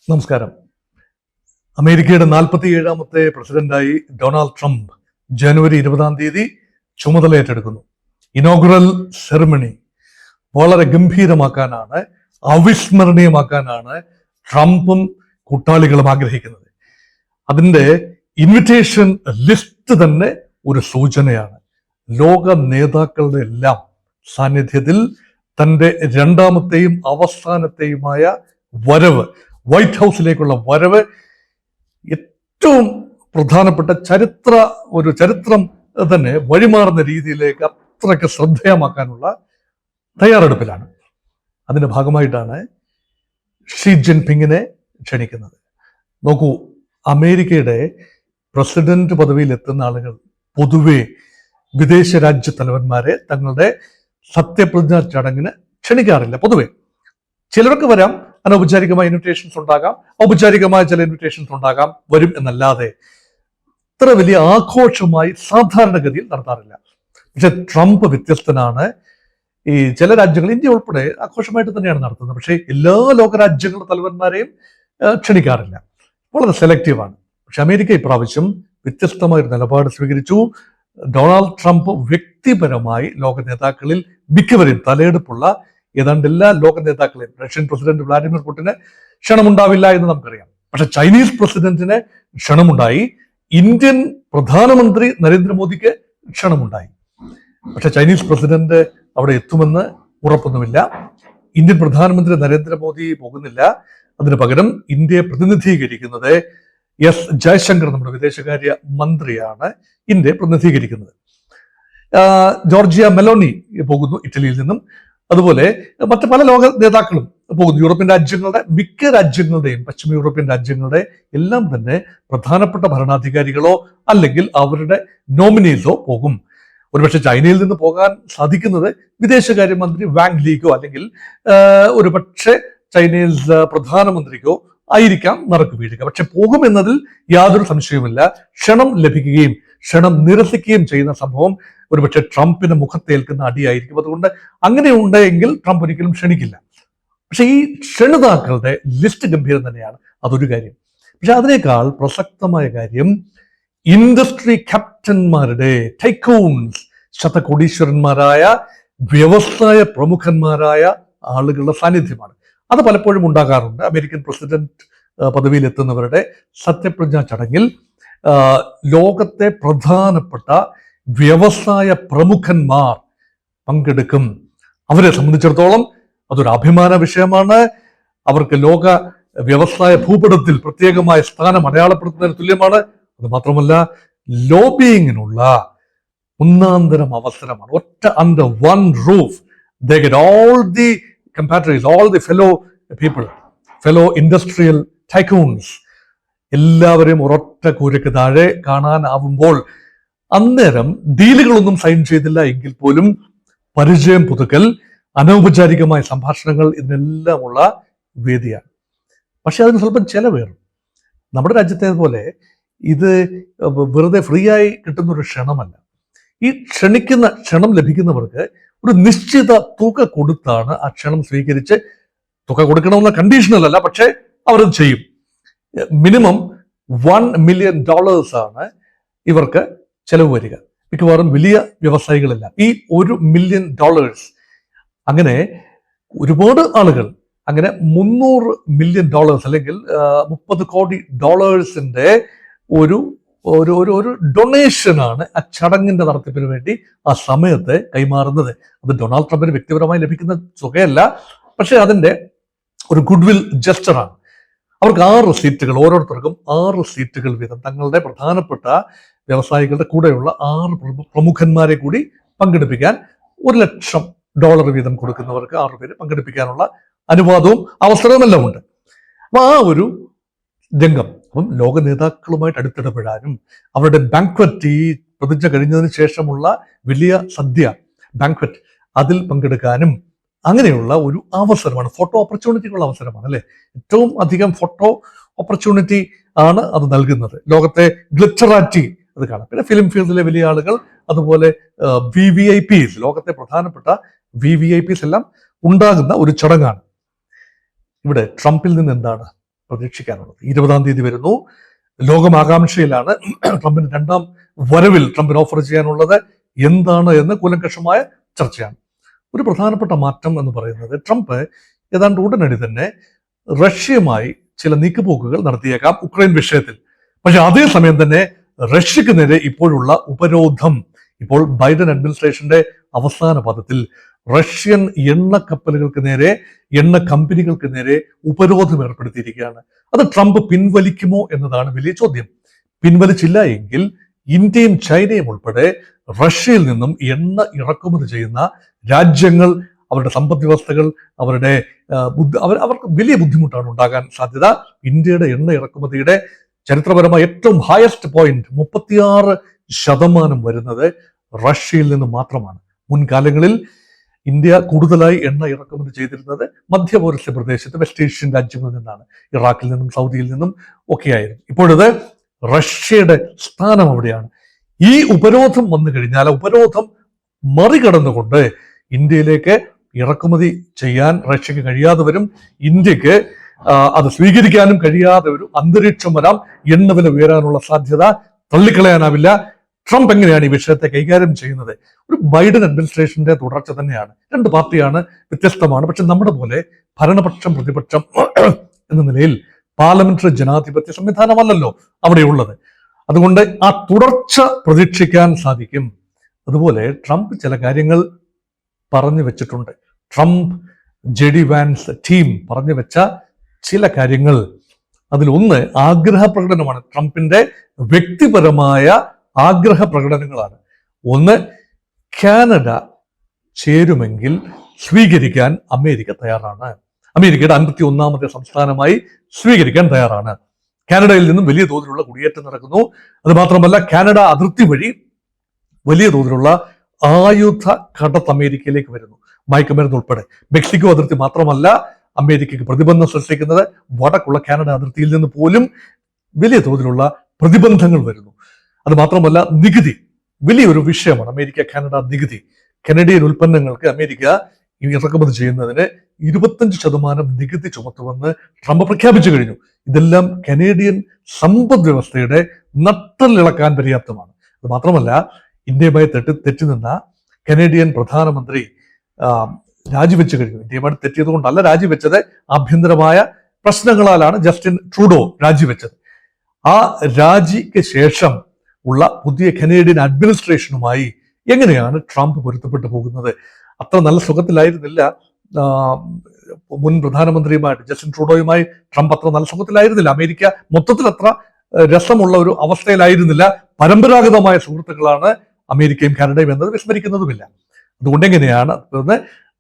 നമസ്കാരം. അമേരിക്കയുടെ 47ാമത്തെ പ്രസിഡന്റായി ഡൊണാൾഡ് ട്രംപ് ജനുവരി 20 ചുമതല ഏറ്റെടുക്കുന്നു. ഇനോഗ്രൽ സെറിമണി വളരെ ഗംഭീരമാക്കാനാണ്, അവിസ്മരണീയമാക്കാനാണ് ട്രംപും കൂട്ടാളികളും ആഗ്രഹിക്കുന്നത്. അതിന്റെ ഇൻവിറ്റേഷൻ ലിസ്റ്റ് തന്നെ ഒരു സൂചനയാണ്. ലോക നേതാക്കളുടെ എല്ലാം സാന്നിധ്യത്തിൽ തന്റെ രണ്ടാമത്തെയും അവസാനത്തെയുമായ വരവ്, വൈറ്റ് ഹൗസിലേക്കുള്ള വരവ് ഏറ്റവും പ്രധാനപ്പെട്ട ചരിത്രം തന്നെ വഴിമാറുന്ന രീതിയിലേക്ക് അത്രയ്ക്ക് ശ്രദ്ധേയമാക്കാനുള്ള തയ്യാറെടുപ്പിലാണ്. അതിന്റെ ഭാഗമായിട്ടാണ് ഷീ ജിൻപിങ്ങിനെ ക്ഷണിക്കുന്നത്. നോക്കൂ, അമേരിക്കയുടെ പ്രസിഡന്റ് പദവിയിൽ എത്തുന്ന ആളുകൾ പൊതുവെ വിദേശ രാജ്യ തലവന്മാരെ തങ്ങളുടെ സത്യപ്രതിജ്ഞാ ചടങ്ങിന് ക്ഷണിക്കാറില്ല. പൊതുവെ ചിലർക്ക് വരാം, അനൗപചാരികമായ ഇൻവിറ്റേഷൻസ് ഉണ്ടാകാം, ഔപചാരികമായ ചില ഇൻവിറ്റേഷൻസ് ഉണ്ടാകാം, വരും എന്നല്ലാതെ ഇത്ര വലിയ ആഘോഷമായി സാധാരണഗതിയിൽ നടത്താറില്ല. പക്ഷെ ട്രംപ് വ്യത്യസ്തനാണ്. ഈ ചില രാജ്യങ്ങൾ, ഇന്ത്യ ഉൾപ്പെടെ ആഘോഷമായിട്ട് തന്നെയാണ് നടത്തുന്നത്. പക്ഷേ എല്ലാ ലോകരാജ്യങ്ങളുടെ തലവന്മാരെയും ക്ഷണിക്കാറില്ല, വളരെ സെലക്റ്റീവാണ്. പക്ഷെ അമേരിക്ക ഇപ്രാവശ്യം വ്യത്യസ്തമായ ഒരു നിലപാട് സ്വീകരിച്ചു. ഡൊണാൾഡ് ട്രംപ് വ്യക്തിപരമായി ലോക നേതാക്കളിൽ മിക്കവരെയും, തലയെടുപ്പുള്ള ഏതാണ്ട് എല്ലാ ലോക നേതാക്കളെയും, റഷ്യൻ പ്രസിഡന്റ് വ്ളാഡിമിർ പുടിന് ക്ഷണമുണ്ടാവില്ല എന്ന് നമുക്കറിയാം. പക്ഷെ ചൈനീസ് പ്രസിഡന്റിന് ക്ഷണമുണ്ടായി, ഇന്ത്യൻ പ്രധാനമന്ത്രി നരേന്ദ്രമോദിക്ക് ക്ഷണമുണ്ടായി. പക്ഷെ ചൈനീസ് പ്രസിഡന്റ് അവിടെ എത്തുമെന്ന് ഉറപ്പൊന്നുമില്ല. ഇന്ത്യൻ പ്രധാനമന്ത്രി നരേന്ദ്രമോദി പോകുന്നില്ല. അതിനു പകരം ഇന്ത്യയെ പ്രതിനിധീകരിക്കുന്നത് എസ് ജയശങ്കർ, നമ്മുടെ വിദേശകാര്യ മന്ത്രിയാണ് ഇന്ത്യയെ പ്രതിനിധീകരിക്കുന്നത്. ജോർജിയ മെലോണി പോകുന്നു ഇറ്റലിയിൽ നിന്നും. അതുപോലെ മറ്റ് പല ലോക നേതാക്കളും പോകുന്നു. യൂറോപ്യൻ രാജ്യങ്ങളുടെ മിക്ക രാജ്യങ്ങളുടെയും, പശ്ചിമ യൂറോപ്യൻ രാജ്യങ്ങളുടെ എല്ലാം തന്നെ പ്രധാനപ്പെട്ട ഭരണാധികാരികളോ അല്ലെങ്കിൽ അവരുടെ നോമിനീസോ പോകും. ഒരുപക്ഷെ ചൈനയിൽ നിന്ന് പോകാൻ സാധിക്കുന്നത് വിദേശകാര്യമന്ത്രി വാങ് ലീക്കോ അല്ലെങ്കിൽ ഒരുപക്ഷെ ചൈനീസ് പ്രധാനമന്ത്രിക്കോ ആയിരിക്കാം നറുക്ക് വീഴുക. പക്ഷെ പോകുമെന്നതിൽ യാതൊരു സംശയവുമില്ല. ക്ഷണം ലഭിക്കുകയും ക്ഷണം നിരസിക്കുകയും ചെയ്യുന്ന സംഭവം ഒരുപക്ഷെ ട്രംപിന് മുഖത്തേൽക്കുന്ന അടിയായിരിക്കും. അതുകൊണ്ട് അങ്ങനെ ഉണ്ടെങ്കിൽ ട്രംപ് ഒരിക്കലും ക്ഷണിക്കില്ല. പക്ഷെ ഈ ക്ഷണിതാക്കളുടെ ലിസ്റ്റ് ഗംഭീരം തന്നെയാണ്, അതൊരു കാര്യം. പക്ഷെ അതിനേക്കാൾ പ്രസക്തമായ കാര്യം ഇൻഡസ്ട്രി ക്യാപ്റ്റന്മാരുടെ, ടൈക്കൂൺസ്, ശതകോടീശ്വരന്മാരായ വ്യവസായ പ്രമുഖന്മാരായ ആളുകളുടെ സാന്നിധ്യമാണ്. അത് പലപ്പോഴും ഉണ്ടാകാറുണ്ട്. അമേരിക്കൻ പ്രസിഡന്റ് പദവിയിൽ എത്തുന്നവരുടെ സത്യപ്രതിജ്ഞാ ചടങ്ങിൽ ലോകത്തെ പ്രധാനപ്പെട്ട വ്യവസായ പ്രമുഖന്മാർ പങ്കെടുക്കും. അവരെ സംബന്ധിച്ചിടത്തോളം അതൊരു അഭിമാന വിഷയമാണ്. അവർക്ക് ലോക വ്യവസായ ഭൂപടത്തിൽ പ്രത്യേകമായ സ്ഥാനം അടയാളപ്പെടുത്തുന്നതിന് തുല്യമാണ്. അത് മാത്രമല്ല, ലോബിയിങ്ങിനുള്ള ഒന്നാന്തരം അവസരമാണ്. ഒറ്റ under one roof they get all the compatriots, all the fellow industrial tycoons, എല്ലാവരെയും ഒരൊറ്റ കൂരയ്ക്ക് താഴെ കാണാനാവുമ്പോൾ അന്നേരം ഡീലുകളൊന്നും സൈൻ ചെയ്തില്ല എങ്കിൽ പോലും പരിചയം പുതുക്കൽ, അനൗപചാരികമായ സംഭാഷണങ്ങൾ, ഇതിനെല്ലാമുള്ള വേദിയാണ്. പക്ഷെ അതിന് സ്വല്പം ചെലവേറും. നമ്മുടെ രാജ്യത്തേതുപോലെ ഇത് വെറുതെ ഫ്രീ ആയി കിട്ടുന്ന ഒരു ക്ഷണമല്ല. ഈ ക്ഷണം ലഭിക്കുന്നവർക്ക് ഒരു നിശ്ചിത തുക കൊടുത്താണ് ആ ക്ഷണം സ്വീകരിച്ച്, തുക കൊടുക്കണമെന്ന കണ്ടീഷണലല്ല, പക്ഷെ അവരത് ചെയ്യും. മിനിമം $1 million ആണ് ഇവർക്ക് ചെലവ് വരിക. മിക്കവാറും വലിയ വ്യവസായികളെല്ലാം ഈ $1 million, അങ്ങനെ ഒരുപാട് ആളുകൾ, അങ്ങനെ $300 million അല്ലെങ്കിൽ $30 കോടി ഒരു ഡൊണേഷനാണ് ആ ചടങ്ങിന്റെ നടത്തിപ്പിന് വേണ്ടി ആ സമയത്ത് കൈമാറുന്നത്. അത് ഡൊണാൾഡ് ട്രംപിന് വ്യക്തിപരമായി ലഭിക്കുന്ന തുകയല്ല, പക്ഷെ അതിന്റെ ഒരു ഗുഡ്വിൽ ജസ്റ്ററാണ്. അവർക്ക് 6 സീറ്റുകൾ, ഓരോരുത്തർക്കും 6 സീറ്റുകൾ വീതം, തങ്ങളുടെ പ്രധാനപ്പെട്ട വ്യവസായികളുടെ കൂടെയുള്ള 6 പ്രമുഖന്മാരെ കൂടി പങ്കെടുപ്പിക്കാൻ $1 ലക്ഷം വീതം കൊടുക്കുന്നവർക്ക് 6 പേര് പങ്കെടുപ്പിക്കാനുള്ള അനുവാദവും അവസരവുമെല്ലാം ഉണ്ട്. അപ്പൊ ആ ഒരു രംഗം, അപ്പം ലോക നേതാക്കളുമായിട്ട് അടുത്തിടപെടാനും അവരുടെ ബാങ്ക്വറ്റ്, ഈ പ്രതിജ്ഞ കഴിഞ്ഞതിന് ശേഷമുള്ള വലിയ സദ്യ ബാങ്ക്വറ്റ്, അതിൽ പങ്കെടുക്കാനും അങ്ങനെയുള്ള ഒരു അവസരമാണ്. ഫോട്ടോ ഓപ്പർച്യൂണിറ്റിക്കുള്ള അവസരമാണ് അല്ലെ. ഏറ്റവും അധികം ഫോട്ടോ ഓപ്പർച്യൂണിറ്റി ആണ് അത് നൽകുന്നത്. ലോകത്തെ ഗ്ലിറ്ററാറ്റി അത് കാണാം. പിന്നെ ഫിലിം ഫീൽഡിലെ വലിയ ആളുകൾ, അതുപോലെ VVIPs, ലോകത്തെ പ്രധാനപ്പെട്ട VVIPs എല്ലാം ഉണ്ടാകുന്ന ഒരു ചടങ്ങാണ്. ഇവിടെ ട്രംപിൽ നിന്ന് എന്താണ് പ്രതീക്ഷിക്കാനുള്ളത്. 20-ാം തീയതി വരുന്നു. ലോകം ആകാംക്ഷയിലാണ്. ട്രംപിന് 2ാം വരവിൽ ട്രംപിന് ഓഫർ ചെയ്യാനുള്ളത് എന്താണ് എന്ന് കൂലങ്കഷമായ ചർച്ചയാണ്. ഒരു പ്രധാനപ്പെട്ട മാറ്റം എന്ന് പറയുന്നത് ട്രംപ് ഏതാണ്ട് ഉടനടി തന്നെ റഷ്യയുമായി ചില നീക്കുപോക്കുകൾ നടത്തിയേക്കാം ഉക്രൈൻ വിഷയത്തിൽ. പക്ഷെ അതേസമയം തന്നെ റഷ്യക്ക് നേരെ ഇപ്പോഴുള്ള ഉപരോധം, ഇപ്പോൾ ബൈഡൻ അഡ്മിനിസ്ട്രേഷന്റെ അവസാന പദത്തിൽ റഷ്യൻ എണ്ണ കപ്പലുകൾക്ക് നേരെ, എണ്ണ കമ്പനികൾക്ക് നേരെ ഉപരോധം ഏർപ്പെടുത്തിയിരിക്കുകയാണ്. അത് ട്രംപ് പിൻവലിക്കുമോ എന്നതാണ് വലിയ ചോദ്യം. പിൻവലിച്ചില്ല എങ്കിൽ ഇന്ത്യയും ചൈനയും ഉൾപ്പെടെ റഷ്യയിൽ നിന്നും എണ്ണ ഇറക്കുമതി ചെയ്യുന്ന രാജ്യങ്ങൾ, അവരുടെ സമ്പദ് വ്യവസ്ഥകൾ, അവർക്ക് വലിയ ബുദ്ധിമുട്ടാണ് ഉണ്ടാകാൻ സാധ്യത. ഇന്ത്യയുടെ എണ്ണ ഇറക്കുമതിയുടെ ചരിത്രപരമായ ഏറ്റവും ഹയസ്റ്റ് പോയിന്റ് 36% വരുന്നത് റഷ്യയിൽ നിന്ന് മാത്രമാണ്. മുൻകാലങ്ങളിൽ ഇന്ത്യ കൂടുതലായി എണ്ണ ഇറക്കുമതി ചെയ്തിരുന്നത് മധ്യപൗരസ്യ പ്രദേശത്ത് വെസ്റ്റ് ഏഷ്യൻ രാജ്യങ്ങളിൽ നിന്നാണ്, ഇറാഖിൽ നിന്നും സൗദിയിൽ നിന്നും ഒക്കെയായിരുന്നു. ഇപ്പോഴത് റഷ്യയുടെ സ്ഥാനം അവിടെയാണ്. ഈ ഉപരോധം വന്നു കഴിഞ്ഞാൽ ഉപരോധം മറികടന്നുകൊണ്ട് ഇന്ത്യയിലേക്ക് ഇറക്കുമതി ചെയ്യാൻ റഷ്യക്ക് കഴിയാതെ വരും. ഇന്ത്യക്ക് അത് സ്വീകരിക്കാനും കഴിയാതെ ഒരു അന്തരീക്ഷം വരാം. എണ്ണവില ഉയരാനുള്ള സാധ്യത തള്ളിക്കളയാനാവില്ല. ട്രംപ് എങ്ങനെയാണ് ഈ വിഷയത്തെ കൈകാര്യം ചെയ്യുന്നത്? ഒരു ബൈഡൻ അഡ്മിനിസ്ട്രേഷന്റെ തുടർച്ച തന്നെയാണ്. 2 പാർട്ടിയാണ്, വ്യത്യസ്തമാണ്. പക്ഷെ നമ്മുടെ പോലെ ഭരണപക്ഷം പ്രതിപക്ഷം എന്ന നിലയിൽ പാർലമെന്ററി ജനാധിപത്യ സംവിധാനമല്ലല്ലോ അവിടെയുള്ളത്. അതുകൊണ്ട് ആ തുടർച്ച പ്രതീക്ഷിക്കാൻ സാധിക്കും. അതുപോലെ ട്രംപ് ചില കാര്യങ്ങൾ പറഞ്ഞു വെച്ചിട്ടുണ്ട്. ട്രംപ് JD വാൻസ് ടീം പറഞ്ഞു വെച്ച ചില കാര്യങ്ങൾ, അതിലൊന്ന് ആഗ്രഹ പ്രകടനമാണ്. ട്രംപിന്റെ വ്യക്തിപരമായ ആഗ്രഹ പ്രകടനങ്ങളാണ്. ഒന്ന്, കാനഡ ചേരുമെങ്കിൽ സ്വീകരിക്കാൻ അമേരിക്ക തയ്യാറാണ്. അമേരിക്കയുടെ 51ാമത്തെ സംസ്ഥാനമായി സ്വീകരിക്കാൻ തയ്യാറാണ്. കാനഡയിൽ നിന്നും വലിയ തോതിലുള്ള കുടിയേറ്റം നടക്കുന്നു. അത് മാത്രമല്ല, കാനഡ അതിർത്തി വഴി വലിയ തോതിലുള്ള ആയുധ കടത്ത് അമേരിക്കയിലേക്ക് വരുന്നു, മയക്കുമരുന്ന് ഉൾപ്പെടെ. മെക്സിക്കോ അതിർത്തി മാത്രമല്ല അമേരിക്കയ്ക്ക് പ്രതിബന്ധം സൃഷ്ടിക്കുന്നത്, വടക്കുള്ള കാനഡ അതിർത്തിയിൽ നിന്ന് പോലും വലിയ തോതിലുള്ള പ്രതിബന്ധങ്ങൾ വരുന്നു. അത് മാത്രമല്ല, നികുതി വലിയൊരു വിഷയമാണ്. അമേരിക്ക കാനഡ നികുതി. കനഡിയൻ ഉൽപ്പന്നങ്ങൾക്ക് അമേരിക്ക ഇറക്കുമതി ചെയ്യുന്നതിന് 25% നികുതി ചുമത്തുമെന്ന് ട്രംപ് പ്രഖ്യാപിച്ചു കഴിഞ്ഞു. ഇതെല്ലാം കനേഡിയൻ സമ്പദ് വ്യവസ്ഥയുടെ നട്ടലിളക്കാൻ പര്യാപ്തമാണ്. അത് മാത്രമല്ല, ഇന്ത്യയുമായി തെറ്റി നിന്ന കനേഡിയൻ പ്രധാനമന്ത്രി രാജിവെച്ചു കഴിഞ്ഞു. ഇന്ത്യയുമായി തെറ്റിയത് കൊണ്ടല്ല രാജിവെച്ചത്, ആഭ്യന്തരമായ പ്രശ്നങ്ങളാലാണ് ജസ്റ്റിൻ ട്രൂഡോ രാജിവെച്ചത്. ആ രാജിക്ക് ശേഷം ഉള്ള പുതിയ കനേഡിയൻ അഡ്മിനിസ്ട്രേഷനുമായി എങ്ങനെയാണ് ട്രംപ് പൊരുത്തപ്പെട്ടു പോകുന്നത്? അത്ര നല്ല സുഖത്തിലായിരുന്നില്ല മുൻ പ്രധാനമന്ത്രിയുമായിട്ട്, ജസ്റ്റിൻ ട്രൂഡോയുമായി ട്രംപ് അത്ര നല്ല സുഖത്തിലായിരുന്നില്ല. അമേരിക്ക മൊത്തത്തിൽ അത്ര രസമുള്ള ഒരു അവസ്ഥയിലായിരുന്നില്ല. പരമ്പരാഗതമായ സുഹൃത്തുക്കളാണ് അമേരിക്കയും കാനഡയും എന്നത് വിസ്മരിക്കുന്നതുമില്ല. അതുകൊണ്ട് എങ്ങനെയാണ്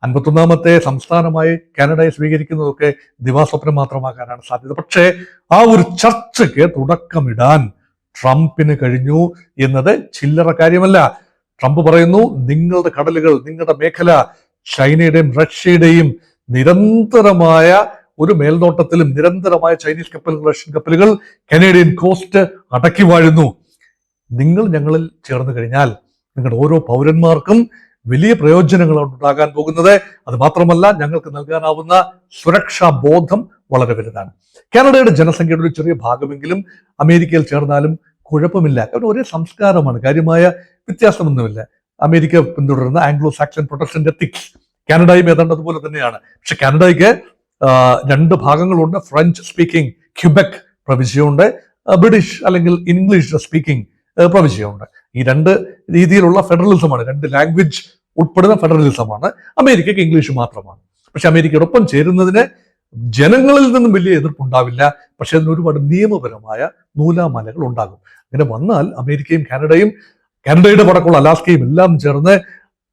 51ാമത്തെ സംസ്ഥാനമായി കാനഡയെ സ്വീകരിക്കുന്നതൊക്കെ ദിവാസ്വപ്നം മാത്രമാകാനാണ് സാധ്യത. പക്ഷേ ആ ഒരു ചർച്ചയ്ക്ക് തുടക്കമിടാൻ ട്രംപിന് കഴിഞ്ഞു എന്നത് ചില്ലറ കാര്യമല്ല. ട്രംപ് പറയുന്നു, നിങ്ങളുടെ കടലുകൾ, നിങ്ങളുടെ മേഖല ചൈനയുടെയും റഷ്യയുടെയും നിരന്തരമായ ഒരു മേൽനോട്ടത്തിലും നിരന്തരമായ ചൈനീസ് കപ്പലുകൾ, റഷ്യൻ കപ്പലുകൾ കനേഡിയൻ കോസ്റ്റ് അടക്കി വാഴുന്നു. നിങ്ങൾ ഞങ്ങളിൽ ചേർന്ന് കഴിഞ്ഞാൽ നിങ്ങളുടെ ഓരോ പൗരന്മാർക്കും വലിയ പ്രയോജനങ്ങളാണ് ഉണ്ടാകാൻ പോകുന്നത്. അത് മാത്രമല്ല, ഞങ്ങൾക്ക് നൽകാനാവുന്ന സുരക്ഷാ ബോധം വളരെ വലുതാണ്. കാനഡയുടെ ജനസംഖ്യയുടെ ഒരു ചെറിയ ഭാഗമെങ്കിലും അമേരിക്കയിൽ ചേർന്നാലും കുഴപ്പമില്ല. കാരണം ഒരേ സംസ്കാരമാണ്, കാര്യമായ വ്യത്യാസമൊന്നുമില്ല. അമേരിക്ക പിന്തുടരുന്ന ആംഗ്ലോ സാക്സൺ പ്രൊട്ടസ്റ്റന്റ് എത്തിക്സ് കാനഡയും ഏതാണ്ട് അതുപോലെ തന്നെയാണ്. പക്ഷെ കാനഡയ്ക്ക് 2 ഭാഗങ്ങളുണ്ട്. ഫ്രഞ്ച് സ്പീക്കിംഗ് ക്യൂബെക് പ്രവിശ്യയുണ്ട്, ബ്രിട്ടീഷ് അല്ലെങ്കിൽ ഇംഗ്ലീഷ് സ്പീക്കിംഗ് പ്രവിശ്യയുണ്ട്. ഈ 2 രീതിയിലുള്ള ഫെഡറലിസമാണ്, 2 ലാംഗ്വേജ് ഉൾപ്പെടുന്ന ഫെഡറലിസമാണ്. അമേരിക്കയ്ക്ക് ഇംഗ്ലീഷ് മാത്രമാണ്. പക്ഷെ അമേരിക്കയോടൊപ്പം ചേരുന്നതിന് ജനങ്ങളിൽ നിന്നും വലിയ എതിർപ്പുണ്ടാവില്ല. പക്ഷെ അതിന് ഒരുപാട് നിയമപരമായ നൂലാമാലകൾ ഉണ്ടാകും. അങ്ങനെ വന്നാൽ അമേരിക്കയും കാനഡയും, കാനഡയുടെ വടക്കുള്ള അലാസ്കയും എല്ലാം ചേർന്ന്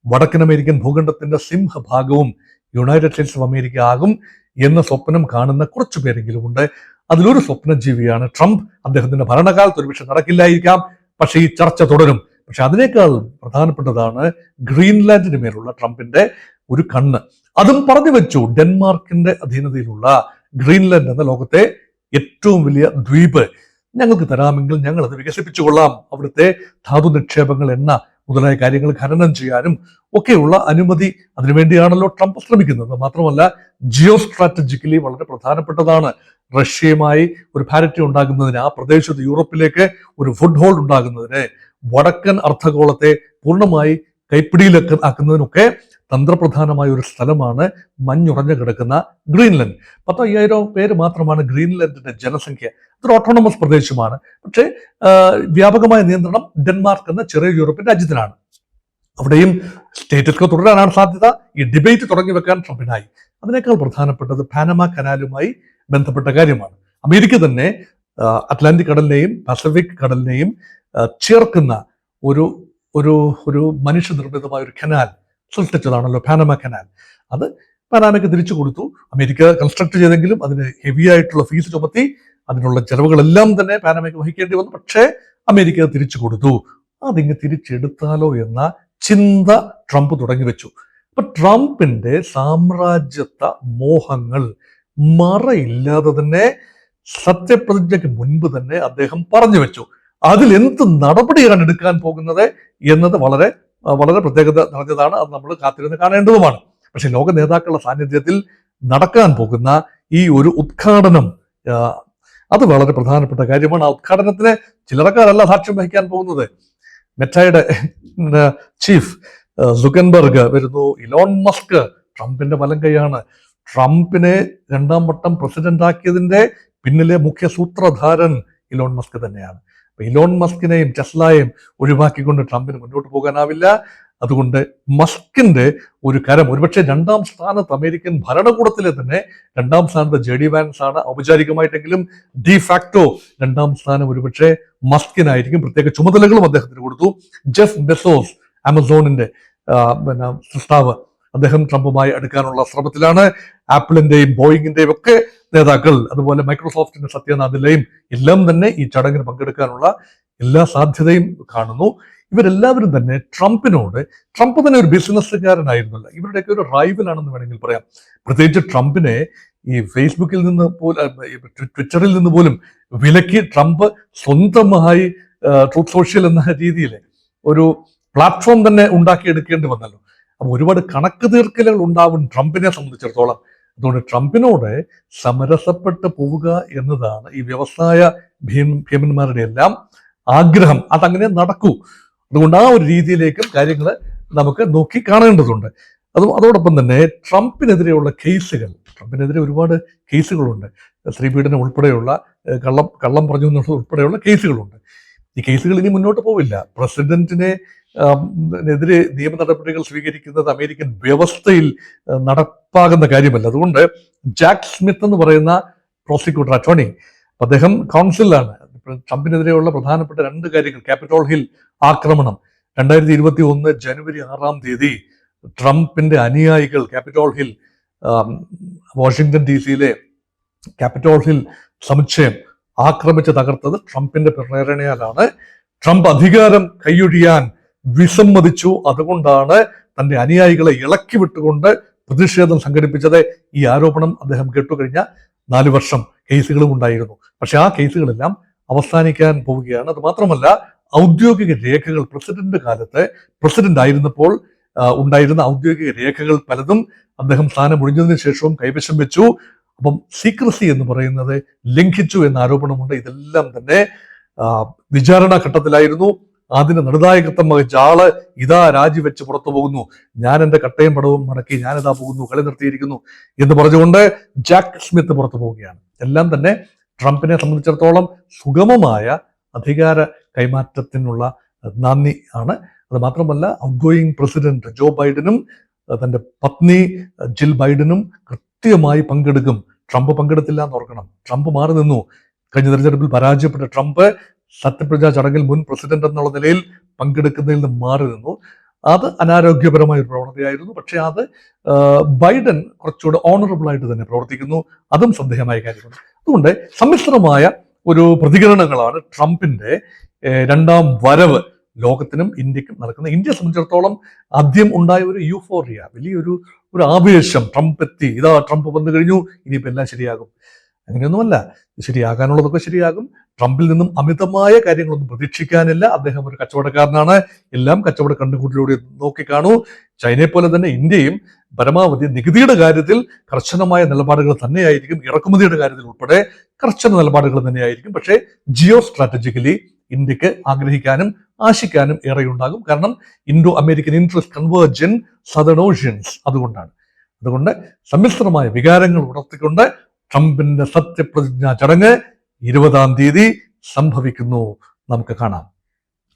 വടക്കൻ അമേരിക്കൻ ഭൂഖണ്ഡത്തിന്റെ സിംഹഭാഗവും യുണൈറ്റഡ് സ്റ്റേറ്റ്സ് ഓഫ് അമേരിക്ക ആകും എന്ന സ്വപ്നം കാണുന്ന കുറച്ചു പേരെങ്കിലും ഉണ്ട്. അതിലൊരു സ്വപ്നജീവിയാണ് ട്രംപ്. അദ്ദേഹത്തിന്റെ ഭരണകാലത്ത് ഒരു പക്ഷെ നടക്കില്ലായിരിക്കാം, പക്ഷെ ഈ ചർച്ച തുടരും. പക്ഷെ അതിനേക്കാൾ പ്രധാനപ്പെട്ടതാണ് ഗ്രീൻലാൻഡിന് മേലുള്ള ട്രംപിന്റെ ഒരു കണ്ണ്. അതും പറഞ്ഞു വെച്ചു. ഡെൻമാർക്കിന്റെ അധീനതയിലുള്ള ഗ്രീൻലാൻഡ് എന്ന ലോകത്തെ ഏറ്റവും വലിയ ദ്വീപ് ഞങ്ങൾക്ക് തരാമെങ്കിൽ ഞങ്ങൾ അത് വികസിപ്പിച്ചു കൊള്ളാം. അവിടുത്തെ ധാതു നിക്ഷേപങ്ങൾ, എണ്ണ മുതലായ കാര്യങ്ങൾ ഖനനം ചെയ്യാനും ഒക്കെയുള്ള അനുമതി, അതിനുവേണ്ടിയാണല്ലോ ട്രംപ് ശ്രമിക്കുന്നത്. മാത്രമല്ല ജിയോ സ്ട്രാറ്റജിക്കലി വളരെ പ്രധാനപ്പെട്ടതാണ്. റഷ്യയുമായി ഒരു പാരിറ്റി ഉണ്ടാകുന്നതിന്, ആ പ്രദേശത്ത് യൂറോപ്പിലേക്ക് ഒരു ഫുഡ് ഹോൾഡ് ഉണ്ടാകുന്നതിന്, വടക്കൻ അർദ്ധഗോളത്തെ പൂർണ്ണമായി കൈപ്പിടിയിലൊക്കെ ആക്കുന്നതിനൊക്കെ തന്ത്രപ്രധാനമായ ഒരു സ്ഥലമാണ് മഞ്ഞുറഞ്ഞു കിടക്കുന്ന ഗ്രീൻലൻഡ്. 10,000 പേര് മാത്രമാണ് ഗ്രീൻലൻഡിന്റെ ജനസംഖ്യ. അതൊരു ഓട്ടോണമസ് പ്രദേശമാണ്. പക്ഷേ വ്യാപകമായ നിയന്ത്രണം ഡെൻമാർക്ക് എന്ന ചെറിയ യൂറോപ്യൻ രാജ്യത്തിനാണ്. അവിടെയും സ്റ്റേറ്റസ് തുടരാനാണ് സാധ്യത. ഈ ഡിബേറ്റ് തുടങ്ങി വെക്കാൻ ട്രംപിനായി. അതിനേക്കാൾ പ്രധാനപ്പെട്ടത് പാനമ കനാലുമായി ബന്ധപ്പെട്ട കാര്യമാണ്. അമേരിക്ക തന്നെ അറ്റ്ലാന്റിക് കടലിനെയും പസഫിക് കടലിനെയും ചേർക്കുന്ന ഒരു ഒരു ഒരു മനുഷ്യനിർമ്മിതമായ ഒരു കനാൽ സൃഷ്ടിച്ചതാണല്ലോ പാനമ കനാൽ. അത് പാനാമയ്ക്ക് തിരിച്ചു കൊടുത്തു. അമേരിക്ക കൺസ്ട്രക്ട് ചെയ്തെങ്കിലും അതിന് ഹെവി ആയിട്ടുള്ള ഫീസ് ചുമത്തി. അതിനുള്ള ചെലവുകളെല്ലാം തന്നെ പാനമയ്ക്ക് വഹിക്കേണ്ടി വന്നു. പക്ഷേ അമേരിക്ക തിരിച്ചു കൊടുത്തു. അതിങ്ങ് തിരിച്ചെടുത്താലോ എന്ന ചിന്ത ട്രംപ് തുടങ്ങി വെച്ചു. അപ്പൊ ട്രംപിന്റെ സാമ്രാജ്യത്വ മോഹങ്ങൾ മറയില്ലാതെ തന്നെ സത്യപ്രതിജ്ഞയ്ക്ക് മുൻപ് തന്നെ അദ്ദേഹം പറഞ്ഞു വെച്ചു. അതിൽ എന്ത് നടപടിയാണ് എടുക്കാൻ പോകുന്നത് എന്നത് വളരെ വളരെ പ്രത്യേകത നിറഞ്ഞതാണ്. അത് നമ്മൾ കാത്തിരുന്ന് കാണേണ്ടതുമാണ്. പക്ഷെ ലോക നേതാക്കളുടെ സാന്നിധ്യത്തിൽ നടക്കാൻ പോകുന്ന ഈ ഒരു ഉദ്ഘാടനം, അത് വളരെ പ്രധാനപ്പെട്ട കാര്യമാണ്. ആ ഉദ്ഘാടനത്തിന് ചില്ലറക്കാരല്ല സാക്ഷ്യം വഹിക്കാൻ പോകുന്നത്. മെറ്റയുടെ ചീഫ് സുക്കൻബർഗ് വരുന്നു. ഇലോൺ മസ്ക് ട്രംപിന്റെ വലം കൈയാണ്. ട്രംപിനെ 2ാം വട്ടം പ്രസിഡന്റ് ആക്കിയതിന്റെ പിന്നിലെ മുഖ്യ സൂത്രധാരൻ ഇലോൺ മസ്ക് തന്നെയാണ്. അപ്പൊ ഇലോൺ മസ്കിനെയും ടെസ്ലയെയും ഒഴിവാക്കിക്കൊണ്ട് ട്രംപിന് മുന്നോട്ട് പോകാനാവില്ല. അതുകൊണ്ട് മസ്കിന്റെ ഒരു കരം, ഒരുപക്ഷെ 2ാം സ്ഥാനത്ത് അമേരിക്കൻ ഭരണകൂടത്തിലെ തന്നെ 2ാം സ്ഥാനത്ത് JD വാൻസ് ആണ്. ഔപചാരികമായിട്ടെങ്കിലും ഡി ഫാക്ടോ 2ാം സ്ഥാനം ഒരുപക്ഷെ മസ്കിനായിരിക്കും. പ്രത്യേക ചുമതലകളും അദ്ദേഹത്തിന് കൊടുത്തു. ജെഫ് ബെസോസ്, ആമസോണിന്റെ സൃഷ്ടാവ്, അദ്ദേഹം ട്രംപുമായി അടുക്കാനുള്ള ശ്രമത്തിലാണ്. ആപ്പിളിന്റെയും ബോയിങ്ങിന്റെയും ഒക്കെ നേതാക്കൾ, അതുപോലെ മൈക്രോസോഫ്റ്റിന്റെ സത്യ നാദലയും എല്ലാം തന്നെ ഈ ചടങ്ങിന് പങ്കെടുക്കാനുള്ള എല്ലാ സാധ്യതയും കാണുന്നു. ഇവരെല്ലാവരും തന്നെ ട്രംപിനോട്, ട്രംപ് തന്നെ ഒരു ബിസിനസ്സുകാരനായിരുന്നല്ല, ഇവരുടെയൊക്കെ ഒരു റൈവലാണെന്ന് വേണമെങ്കിൽ പറയാം. പ്രത്യേകിച്ച് ട്രംപിനെ ഈ ഫേസ്ബുക്കിൽ നിന്ന് പോലും ട്വിറ്ററിൽ നിന്ന് പോലും വിലക്കി ട്രംപ് സ്വന്തമായി ട്രൂത്ത് സോഷ്യൽ എന്ന രീതിയിൽ ഒരു പ്ലാറ്റ്ഫോം തന്നെ ഉണ്ടാക്കിയെടുക്കേണ്ടി വന്നല്ലോ. അപ്പൊ ഒരുപാട് കണക്ക് തീർക്കലുകൾ ഉണ്ടാവും ട്രംപിനെ സംബന്ധിച്ചിടത്തോളം. അതുകൊണ്ട് ട്രംപിനോട് സമരസപ്പെട്ട് പോവുക എന്നതാണ് ഈ വ്യവസായ ഭീമന്മാരുടെ എല്ലാം ആഗ്രഹം. അതങ്ങനെ നടക്കൂ. അതുകൊണ്ട് ആ ഒരു രീതിയിലേക്കും കാര്യങ്ങൾ നമുക്ക് നോക്കി കാണേണ്ടതുണ്ട്. അതോടൊപ്പം തന്നെ ട്രംപിനെതിരെയുള്ള കേസുകൾ, ട്രംപിനെതിരെ ഒരുപാട് കേസുകളുണ്ട്. സ്ത്രീപീഡനം ഉൾപ്പെടെയുള്ള, കള്ളം പറഞ്ഞു എന്നുള്ളത് ഉൾപ്പെടെയുള്ള കേസുകളുണ്ട്. ഈ കേസുകൾ ഇനി മുന്നോട്ട് പോവില്ല. പ്രസിഡന്റിനെ എതിരെ നിയമ നടപടികൾ സ്വീകരിക്കുന്നത് അമേരിക്കൻ വ്യവസ്ഥയിൽ നടപ്പാകുന്ന കാര്യമല്ല. അതുകൊണ്ട് ജാക്ക് സ്മിത്ത് എന്ന് പറയുന്ന പ്രോസിക്യൂട്ടർ അറ്റോർണി, അദ്ദേഹം കൗൺസിലാണ്. ട്രംപിനെതിരെയുള്ള പ്രധാനപ്പെട്ട 2 കാര്യങ്ങൾ, ക്യാപിറ്റോൾ ഹിൽ ആക്രമണം 2021 ജനുവരി 6-ാം തീയതി ട്രംപിന്റെ അനുയായികൾ ക്യാപിറ്റോൾ ഹിൽ, വാഷിംഗ്ടൺ DC-യിലെ ക്യാപിറ്റോൾ ഹിൽ സമുച്ചയം ആക്രമിച്ച് തകർത്തത് ട്രംപിന്റെ പ്രേരണയാലാണ്. ട്രംപ് അധികാരം കൈയൊഴിയാൻ വിസമ്മതിച്ചു. അതുകൊണ്ടാണ് തന്റെ അനുയായികളെ ഇളക്കി വിട്ടുകൊണ്ട് പ്രതിഷേധം സംഘടിപ്പിച്ചത്. ഈ ആരോപണം അദ്ദേഹം കേട്ടുകഴിഞ്ഞ 4 വർഷം കേസുകളും ഉണ്ടായിരുന്നു. പക്ഷെ ആ കേസുകളെല്ലാം അവസാനിക്കാൻ പോവുകയാണ്. അത് മാത്രമല്ല, ഔദ്യോഗിക രേഖകൾ, പ്രസിഡന്റ് കാലത്ത്, പ്രസിഡന്റ് ആയിരുന്നപ്പോൾ ഉണ്ടായിരുന്ന ഔദ്യോഗിക രേഖകൾ പലതും അദ്ദേഹം സ്ഥാനം ഒഴിഞ്ഞതിന് ശേഷവും കൈവശം വെച്ചു. അപ്പം സീക്രസി എന്ന് പറയുന്നത് ലംഘിച്ചു എന്ന ആരോപണമുണ്ട്. ഇതെല്ലാം തന്നെ വിചാരണ ഘട്ടത്തിലായിരുന്നു. അതിന് നിർണായകത്വം വഹിച്ച ആള് ഇതാ രാജിവെച്ച് പുറത്തു പോകുന്നു. ഞാൻ എന്റെ കട്ടയും പടവും മടക്കി ഞാനിതാ പോകുന്നു, കളി നിർത്തിയിരിക്കുന്നു എന്ന് പറഞ്ഞുകൊണ്ട് ജാക്ക് സ്മിത്ത് പുറത്തു പോവുകയാണ്. എല്ലാം തന്നെ ട്രംപിനെ സംബന്ധിച്ചിടത്തോളം സുഗമമായ അധികാര കൈമാറ്റത്തിനുള്ള നന്ദി ആണ്. അത് മാത്രമല്ല, ഔട്ട്ഗോയിങ് പ്രസിഡന്റ് ജോ ബൈഡനും തന്റെ പത്നി ജിൽ ബൈഡനും കൃത്യമായി പങ്കെടുക്കും. ട്രംപ് പങ്കെടുത്തില്ല എന്ന് ഓർക്കണം. ട്രംപ് മാറി നിന്നു. കഴിഞ്ഞ തെരഞ്ഞെടുപ്പിൽ പരാജയപ്പെട്ട ട്രംപ് സത്യപ്രതിജ്ഞാ ചടങ്ങിൽ മുൻ പ്രസിഡന്റ് എന്നുള്ള നിലയിൽ പങ്കെടുക്കുന്നതിൽ നിന്ന് മാറി നിന്നു. അത് അനാരോഗ്യപരമായ ഒരു പ്രവണതയായിരുന്നു. പക്ഷെ അത് ബൈഡൻ കുറച്ചുകൂടെ ഓണറബിൾ ആയിട്ട് തന്നെ പ്രവർത്തിക്കുന്നു. അതും ശ്രദ്ധേയമായ കാര്യമാണ്. അതുകൊണ്ട് സമ്മിശ്രമായ ഒരു പ്രതികരണങ്ങളാണ് ട്രംപിന്റെ 2ാം വരവ് ലോകത്തിനും ഇന്ത്യക്കും നടക്കുന്നത്. ഇന്ത്യയെ സംബന്ധിച്ചിടത്തോളം ആദ്യം ഉണ്ടായ ഒരു യൂഫോറിയ, വലിയൊരു ആവേശം. ട്രംപ് എത്തി, ഇതാ ട്രംപ് വന്നു കഴിഞ്ഞു, ഇനിയിപ്പോൾ എല്ലാം ശരിയാകും. അങ്ങനെയൊന്നുമല്ല. ശരിയാകാനുള്ളതൊക്കെ ശരിയാകും. ട്രംപിൽ നിന്നും അമിതമായ കാര്യങ്ങളൊന്നും പ്രതീക്ഷിക്കാനില്ല. അദ്ദേഹം ഒരു കച്ചവടക്കാരനാണ്. എല്ലാം കച്ചവട കണ്ടുകൂട്ടിലൂടെ നോക്കിക്കാണൂ. ചൈനയെ പോലെ തന്നെ ഇന്ത്യയും പരമാവധി നികുതിയുടെ കാര്യത്തിൽ കർശനമായ നിലപാടുകൾ തന്നെയായിരിക്കും. ഇറക്കുമതിയുടെ കാര്യത്തിൽ ഉൾപ്പെടെ കർശന നിലപാടുകൾ തന്നെയായിരിക്കും. പക്ഷേ ജിയോ സ്ട്രാറ്റജിക്കലി ഇന്ത്യക്ക് ആഗ്രഹിക്കാനും ആശിക്കാനും ഏറെയുണ്ടാകും. കാരണം Indo American interest convergent southern oceans അതുകൊണ്ട് സമ്മിശ്രമായ വികാരങ്ങൾ ഉണർത്തിക്കൊണ്ട് ട്രംപിന്റെ സത്യപ്രതിജ്ഞാ ചടങ്ങ് 20-ാം തീയതി സംഭവിക്കുന്നു. നമുക്ക് കാണാം.